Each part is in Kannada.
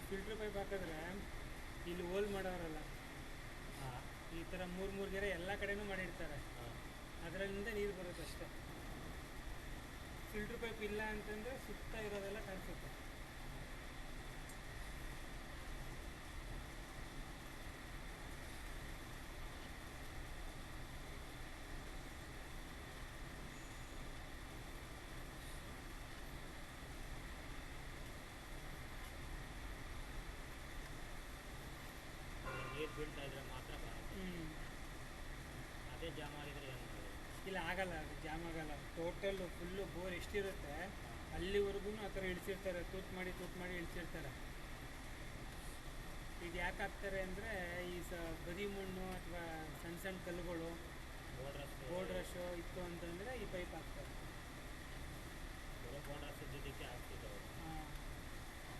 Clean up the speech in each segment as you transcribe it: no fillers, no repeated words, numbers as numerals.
ಫಿಲ್ಟ್ರ್ ಪೈಪ್ ಹಾಕಿದ್ರೆ ಇಲ್ಲಿ ಹೋಲ್ ಮಾಡೋರಲ್ಲ, ಹಾಂ ಈ ಥರ ಮೂರು ಮೂರು ಗೆರೆ ಎಲ್ಲ ಕಡೆನೂ ಮಾಡಿರ್ತಾರೆ, ಹಾಂ ಅದರಿಂದ ನೀರು ಬರುತ್ತೆ ಅಷ್ಟೇ. ಫಿಲ್ಟ್ರ್ ಪೈಪ್ ಇಲ್ಲ ಅಂತಂದರೆ ಸುತ್ತ ಇರೋದೆಲ್ಲ ಕಾಣಿಸುತ್ತೆ. ನೀರು ಬೀಳ್ತಾ ಇದ್ರೆ ಮಾತ್ರ ಬರುತ್ತೆ. ಅದೇ ಜಾಮ್ ಆಗಿದ್ರೆ ಏನು ಮಾಡೋದು? ಇಲ್ಲ, ಆಗಲ್ಲ, ಅದು ಜಾಮ್ ಆಗಲ್ಲ. ಟೋಟಲ್ ಫುಲ್ಲು ಬೋರ್ ಎಷ್ಟಿರುತ್ತೆ ಅಲ್ಲಿವರೆಗೂ ಆ ಥರ ಇಳಿಸಿರ್ತಾರೆ, ತೂತು ಮಾಡಿ ಇಳಿಸಿರ್ತಾರೆ. ಇದು ಯಾಕೆ ಹಾಕ್ತಾರೆ ಅಂದರೆ ಈ ಬದಿ ಮಣ್ಣು ಅಥವಾ ಸಣ್ಣ ಸಣ್ಣ ಕಲ್ಲುಗಳು ಬೋರ್ಡ್ ರಶ್ಶು ಇತ್ತು ಅಂತಂದರೆ ಈ ಪೈಪ್ ಹಾಕ್ತಾರೆ. ಬೋರ್ಡ್ ರಶ್ ಇದ್ದಿದ್ದಕ್ಕೆ ಆಗ್ತಿದ್ದವು. ಹಾಂ, ಹಾಂ,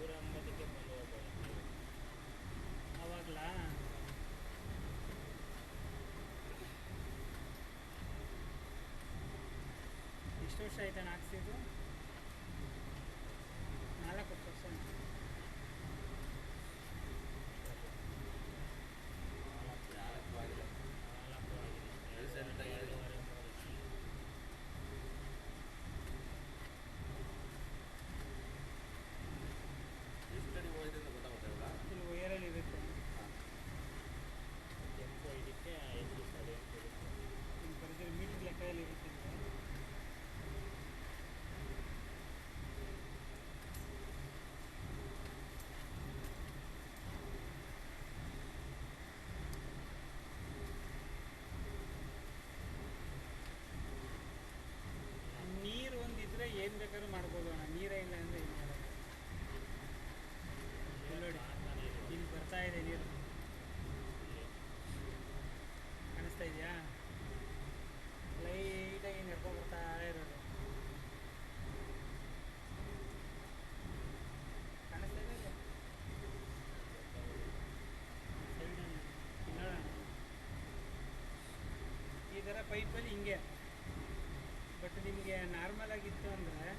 180ಕ್ಕೆ ಬಂದು ಹೋಗ್ಬೋದು. ಆವಾಗಲಾ ಎಷ್ಟು ವರ್ಷ ಆಯ್ತಾನೆ ಹಾಕ್ಸಿದ್ದು? 4 ವರ್ಷ. ಇಲ್ಲಿ ವೈರಲ್ಲಿ ಇರುತ್ತೆ, ಕೆಂಪು ಇದಕ್ಕೆ 5 ಅಡಿ ಅಂತ ಇರುತ್ತೆ. ನಿಮ್ಮ ಬರೆದಿರೋ ಮೀಟ್ರ್ ಲೆಕ್ಕದಲ್ಲಿ ಇರುತ್ತೆ. ನೀರು ಒಂದಿದ್ರೆ ಏನು ಬೇಕಾದ್ರೂ ಮಾಡ್ಬೋದು ಅಣ್ಣ, ನೀರೇ ಇಲ್ಲ ಅಂದರೆ ಏನು ಮಾಡೋದು? ನೋಡಿ, ಇಲ್ಲಿ ಬರ್ತಾ ಇದೆ ನೀರು, ಕಾಣಿಸ್ತಾ ಇದೆಯಾ? ಲೈಟಾಗಿ ನೆರ್ಕೊಂಡು ಬರ್ತಾ ಇರೋದು ಕಾಣಿಸ್ತಾ ಇದೆ. ಸೈಡಲ್ಲಿ ನೋಡೋಣ, ಈ ಥರ ಪೈಪಲ್ಲಿ ಹಿಂಗೆ. ಬಟ್ ನಿಮಗೆ ನಾರ್ಮಲ್ ಆಗಿತ್ತು ಅಂದರೆ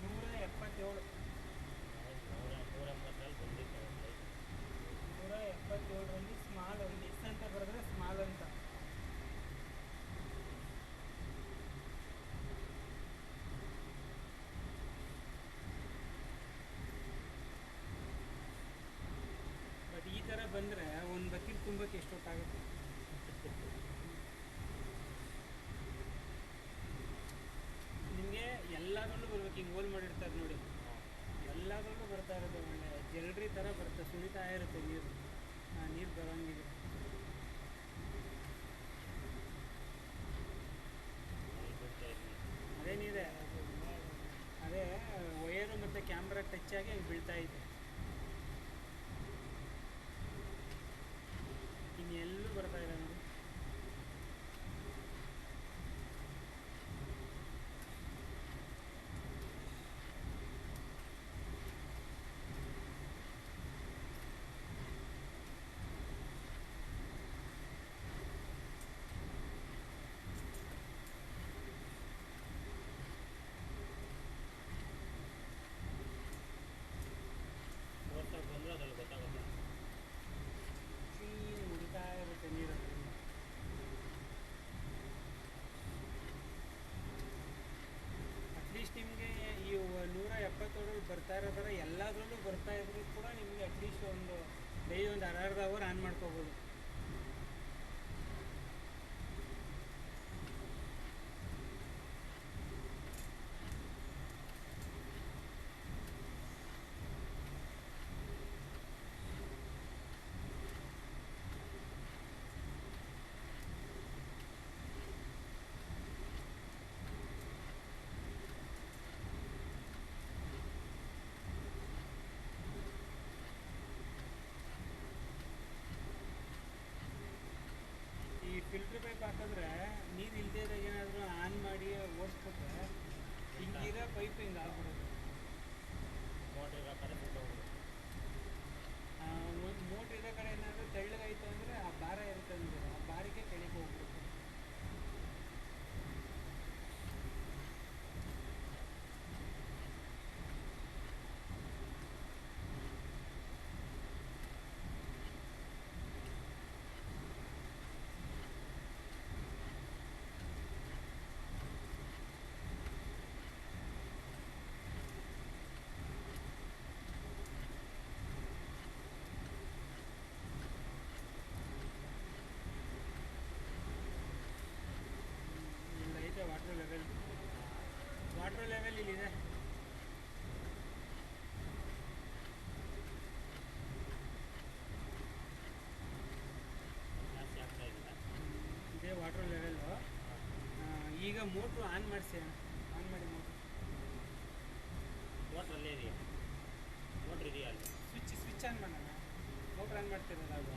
$177. 180 ಬಂದಿತ್ತು. 177ರಲ್ಲಿ ಸ್ಮಾಲ್, ಅಲ್ಲಿ ಎಸ್ ಅಂತ ಬರೆದ್ರೆ ಸ್ಮಾಲ್ ಅಂತ. ಬಟ್ ಈ ಥರ ಬಂದರೆ ಒಂದು ಬಕೆಟ್ ತುಂಬಕ್ಕೆ ಎಷ್ಟು ಹೊತ್ತಾಗುತ್ತೆ? ನಿಮಗೆ ಎಲ್ಲದರಲ್ಲೂ ಬರ್ಬೇಕು, ಹಿಂಗೆ ಹೋಲ್ ಮಾಡಿರ್ತಾರೆ ನೋಡಿ, ಎಲ್ಲದರಲ್ಲೂ ಬರ್ತಾ ಇರುತ್ತೆ. ಒಳ್ಳೆ ಜಲ್ರಿ ಥರ ಬರುತ್ತೆ, ಸುಳಿತಾ ಇರುತ್ತೆ ನೀರು, ನೀರು ಬರೋಂಗಿದೆ. ಅದೇನಿದೆ, ಅದೇ ವಯರು ಮತ್ತು ಕ್ಯಾಮ್ರಾ ಟಚ್ ಆಗಿ ಹಂಗೆ ಬೀಳ್ತಾ ಇದೆ. ಇನ್ನೆಲ್ಲೂ ಬರ್ತಾ ಇಲ್ಲ ನೋಡಿ. ಬಂದರೆ ಅದ್ರಲ್ಲಿ ಗೊತ್ತಾಗುತ್ತೆ. ಮುಡಿತಾ ಇರುತ್ತೆ ನೀರಲ್ಲಿ. ಅಟ್ಲೀಸ್ಟ್ ನಿಮಗೆ ಈ 177 ಬರ್ತಾ ಇರೋ ಥರ ಎಲ್ಲದರಲ್ಲೂ ಬರ್ತಾ ಇದ್ರು ಕೂಡ ನಿಮಗೆ ಅಟ್ಲೀಸ್ಟ್ ಒಂದು ಡೈಲಿ ಒಂದು ಅರ್ಧ ಅವರ್ ಆನ್ ಮಾಡ್ಕೋಬೋದು. ಫಿಲ್ಟ್ರ್ ಪೈಪ್ ಹಾಕಿದ್ರೆ ನೀರು ಇಲ್ಲದೇ ಇದ್ದಾಗ ಏನಾದರೂ ಆನ್ ಮಾಡಿ ಓಡಿಸ್ಬಿಟ್ರೆ ಹಿಂಗಿರೋ ಪೈಪ್ ಹಿಂಗೆ ಆಗ್ಬಿಡೋದು. ಮೋಟ್ರಿಗೆ ಹಾಕಿದ್ರೆ ಸುಟ್ಟೋಗ್ಬಿಡುತ್ತೆ. ಒಂದು ಮೋಟ್ರ್ ಇರೋ ಕಡೆ ಏನಾದರೂ ತೆಳ್ಳಗಾಯ್ತು ಅಂದರೆ ಆ ಭಾರ ಇರುತ್ತೆ ಅಂದರೆ ಆ ಭಾರಕ್ಕೆ ಕೆಳಗೆ ಹೋಗ್ಬಿಡುತ್ತೆ. ಇಲ್ಲೈತೆ ವಾಟ್ರ್ ಲೆವೆಲ್ ಇಲ್ಲಿದೆ. ಜಾಸ್ತಿ ಆಗ್ತಾ ಇಲ್ಲ. ಇದೇ ವಾಟ್ರ್ ಲೆವೆಲ್ಲು. ಈಗ ಮೋಟ್ರು ಆನ್ ಮಾಡಿಸಿ, ಆನ್ ಮಾಡಿ ಮೋಟ್ರು. ಮೋಟ್ರ್ ಅಲ್ಲೇ ಇದೆಯಾ? ಮೋಟ್ರ್ ಇದೆಯಾ ಅಲ್ಲಿ? ಸ್ವಿಚ್ ಆನ್ ಮಾಡೋಣ. ಮೋಟ್ರ್ ಆನ್ ಮಾಡ್ತಿರಲ್ಲ ಅದು.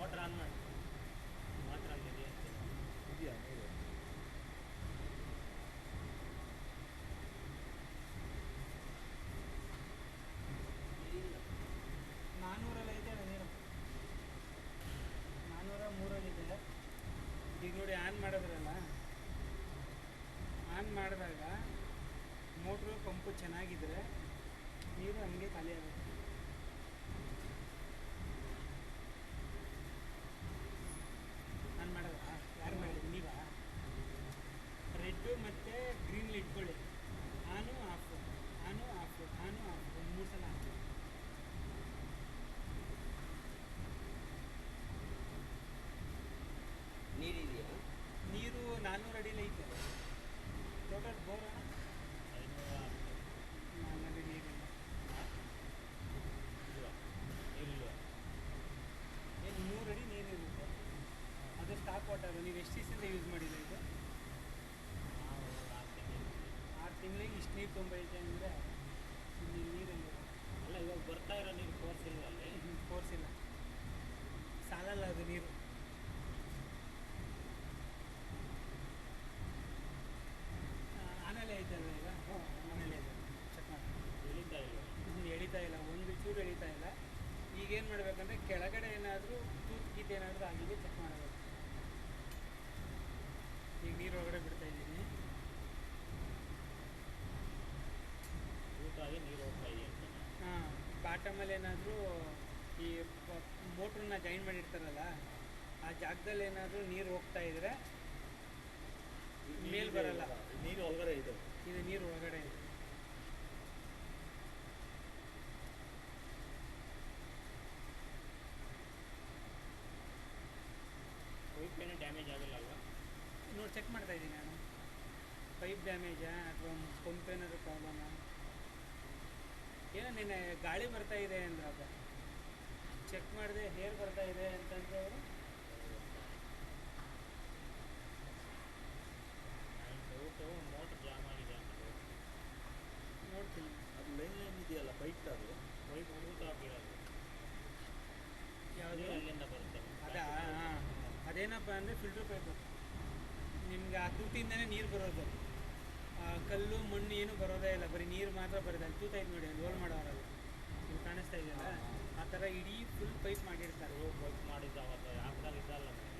ಮೋಟ್ರ್ ಆನ್ ಮಾಡಿ. ಮೋಟ್ರ್ ಅಲ್ಲಿ ಇದೆಯಾ ಇದೆಯಾ ನೀರು? 400 ಐತೆ ನೀರು. 403 ಈಗ ನೋಡಿ ಆನ್ ಮಾಡಿದ್ರಲ್ಲ, ಆನ್ ಮಾಡಿದಾಗ ಮೋಟ್ರು ಪಂಪು ಚೆನ್ನಾಗಿದ್ರೆ ನೀರು ಹಂಗೆ ಖಾಲಿ ಆಗುತ್ತೆ. ಆನ್ ಮಾಡೋದಾ? ಯಾರು ಮಾಡಿದ್ರಿ? ನೀವಾ? ರೆಡ್ಡು ಮತ್ತು ಗ್ರೀನ್ಲಿ ಇಟ್ಕೊಳ್ಳಿ. ಆನು ಆಫು, ಆನು ಆಫು, ಆನು ಆಫು ಒಂದು 3 ಸಲ ಹಾಕಿ. ನೀರಿದೆಯಾ? ನೀರು 400 ಅಡಿಲಿ ಐತೆ. ಟೋಟಲ್ ಬೋರ 4 ಅಡಿ ನೀರಿಲ್ಲ. ನೀರಿಲ್ವಾ? ಏನು 3 ಅಡಿ ನೀರಿರುತ್ತೆ. ಅದು ಸ್ಟಾಕ್ ವಾಟರು. ನೀವು ಎಷ್ಟು ದಿವಸದಿಂದ ಯೂಸ್ ಮಾಡಿಲ್ಲ ಇದು? ನಾವು 6 ತಿಂಗಳಿಗೆ ಇಷ್ಟು ನೀರು ತುಂಬೈತೆ ಅಂದರೆ ಇಲ್ಲಿ ನೀರಲ್ಲಿ ಅಲ್ಲ, ಇವಾಗ ಬರ್ತಾ ಇರೋ ನೀರು ಫೋರ್ಸ್ ಇಲ್ವಾ ಅಲ್ಲಿ? ಫೋರ್ಸ್ ಇಲ್ಲ, ಸಾಲಲ್ಲ ಅದು ನೀರು. ಆಮೇಲೆ ಐತಲ್ಲ ಈಗ? ಆಮೇಲೆ ಇದೆ, ಚೆಕ್ ಮಾಡಿ. ಇಳಿತಾ ಇಲ್ವಾ? ಎಳಿತಾ ಇಲ್ಲ, ಒಂದು ಚೂರು ಎಳಿತಾ ಇಲ್ಲ. ಈಗೇನು ಮಾಡಬೇಕಂದ್ರೆ ಕೆಳಗಡೆ ಏನಾದರೂ ತೂತು ಗೀತ ಏನಾದರೂ ಆಗಿದೆ ಚೆಕ್ ಮಾಡಬೇಕು. ಈಗ ನೀರು ಒಳಗಡೆ ಬಿಡ್ತಾ ಇದ್ದೀನಿ. ಊಟಾಗಿ ನೀರು ಹೋಗ್ತಾ ಇದೆ ಅಂತ. ಹಾಂ, ಬಾಟಮಲ್ಲಿ ಏನಾದರೂ ಈ ಮೋಟ್ರನ್ನ ಜಾಯಿನ್ ಮಾಡಿರ್ತಾರಲ್ಲ ಆ ಜಾಗದಲ್ಲಿ ಏನಾದರೂ ನೀರು ಹೋಗ್ತಾ ಇದ್ರೆ ಮೇಲ್ ಬರಲ್ಲ. ನೀರು ಒಳಗಡೆ ಇದೆ. ಇದು ನೀರು ಒಳಗಡೆ ಇದೆ. ಪೈಪ್ ಏನೂ ಡ್ಯಾಮೇಜ್ ಆಗಿಲ್ಲ ಅಲ್ವಾ? ನೋಡಿ ಚೆಕ್ ಮಾಡ್ತಾ ಇದ್ದೀನಿ ನಾನು. ಪೈಪ್ ಡ್ಯಾಮೇಜಾ ಅಥವಾ ಪಂಪ್ ಏನಾದರೂ ಪ್ರಾಬ್ಲಮ್ಮಾ? ಏನೋ ನಿನ್ನೆ ಗಾಳಿ ಬರ್ತಾ ಇದೆ ಅಂದ್ರಪ್ಪ. ಚೆಕ್ ಮಾಡಿದೆ ಹೇರ್ ಬರ್ತಾ ಇದೆ ಅಂತಂದ್ರೆ ಅವರು. ಡೌಟು ಮೋಟ್ರ್ ಜಾಮ್ ಆಗಿದೆ ಅಂತ. ನೋಡ್ತೀನಿ. ಅದು ಲೈನ್ ಇದೆಯಲ್ಲ ಪೈಪ್ ಅದು ಪೈಪ್ ಊಟ ಆಗಿರೋದು ಯಾವುದು? ಅಲ್ಲಿಂದ ಬರುತ್ತೆ. ಅದಾ? ಹಾಂ, ಅದೇನಪ್ಪ ಅಂದರೆ ಫಿಲ್ಟ್ರ್ ಪೈಪು. ನಿಮ್ಗೆ ಆ ತೂತಿಂದನೇ ನೀರು ಬರೋದು. ಕಲ್ಲು ಮಣ್ಣು ಏನೂ ಬರೋದೇ ಇಲ್ಲ, ಬರೀ ನೀರು ಮಾತ್ರ ಬರೋದು. ಅಲ್ಲಿ ತೂತೈತೆ ನೋಡಿ, ಅಲ್ಲಿ ರೋಲ್ ಮಾಡೋರಲ್ಲ, ನೀವು ಕಾಣಿಸ್ತಾ ಇದೆಯಲ್ಲ ಆ ಥರ ಇಡೀ ಫುಲ್ ಪೈಪ್ ಮಾಡಿರ್ತಾರೆ. ಪೈಪ್ ಮಾಡಿದ್ದು ಅವತ್ತು ಯಾವ್ದಾಗ ಇದ್ದಲ್ಲ ನನಗೆ.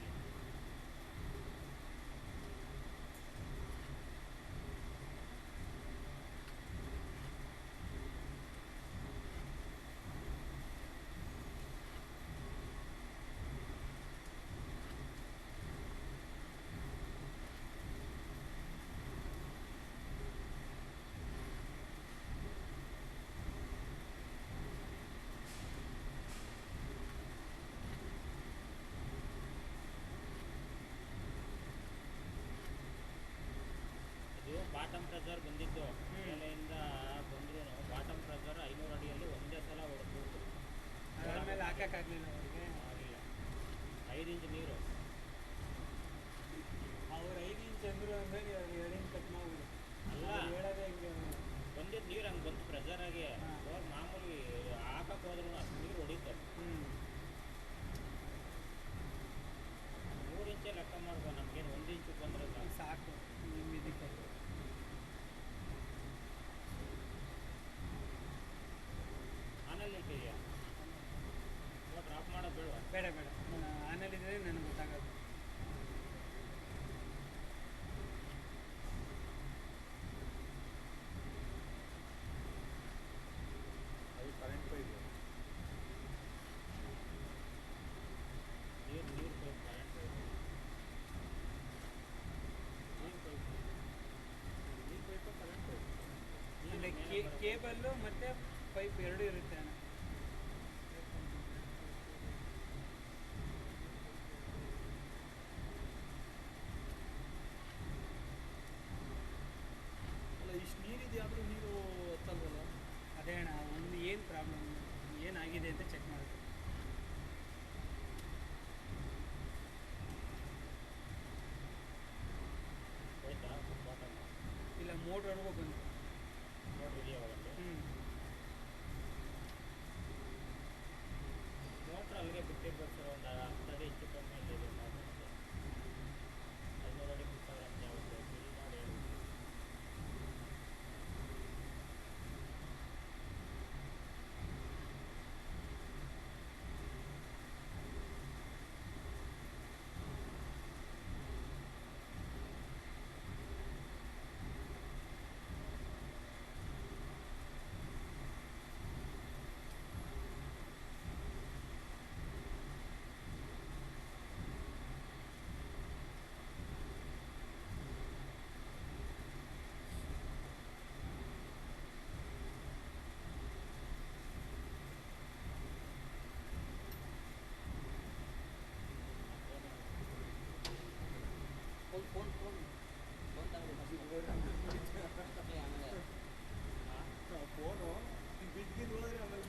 ಕಲ್ಲು ಮತ್ತು ಪೈಪ್ ಎರಡೂ ಇರುತ್ತೆ ಅಣ್ಣ. ಅಲ್ಲ ಇಷ್ಟು ನೀರಿದೆ ಆದರೂ ನೀರು ಹತ್ತಲ್ವಲ್ಲ? ಅದೇ ಅಣ್ಣ ಒಂದು ಏನು ಪ್ರಾಬ್ಲಮ್ ಏನಾಗಿದೆ ಅಂತ ಚೆಕ್ ಮಾಡಬೇಕು. ಹೋಯ್ತಾ ಬಾಟಮ್ ಇಲ್ಲ ಮೋಟ್ರ್ವರೆಗೂ ಬಂತು. ಮೋಟ್ರ್ ಇದೆಯಾ ಒಳಗೆ? ಮೋಟ್ರ್ ಅಲ್ಲಿಗೆ ಬಿಟ್ಟಿರ್ಬೇಕು ಸರ್, ಒಂದು 10 ಅಡಿ ಹೆಚ್ಚು ಕಮ್ಮಿ ಇದೆ ಸಾಕು. 500 ಅಡಿ 3000 ಅಂತ ಯಾವತ್ತು ಬಿಲ್ ಮಾಡಿ ಹೇಳಿ. ಫೋನು ಬಿದ್ದಿದ್ದು ಹೋದ್ರೆ ಆಮೇಲೆ